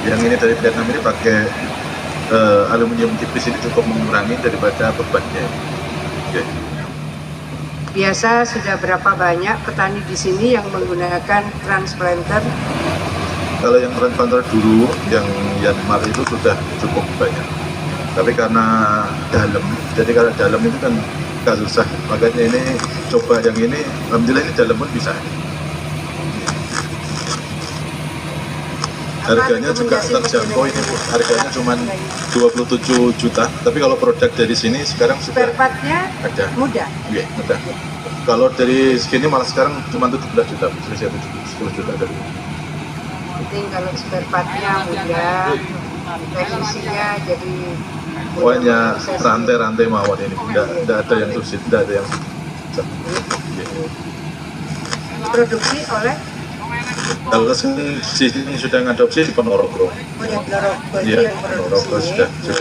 Yang ini dari Vietnam ini pakai aluminium tipis, ini cukup mengurangi daripada bebannya. Oke. Biasa sudah berapa banyak petani di sini yang menggunakan transplanter? Kalau yang transplanter dulu, yang Yanmar itu sudah cukup banyak. Tapi karena dalam, jadi kalau dalam itu kan agak susah. Makanya ini coba yang ini, alhamdulillah ini dalam pun bisa. Harganya juga terjangkau, ini harganya cuma 27 juta. Tapi kalau produk dari sini sekarang sudah Spare part-nya ada. mudah. Iya, mudah. Kalau dari segini malah sekarang cuma 17 juta, selisih 10 juta dari. Penting kalau spare part-nya mudah, revisinya jadi Pokoknya rantai-rantai mawar ini, tidak ada yang sulit, tidak ada yang produksi oleh kalau sini sudah ngadopsi di Ponorogo. Ponorogo, Iya, yang Ponorogo produksi. sudah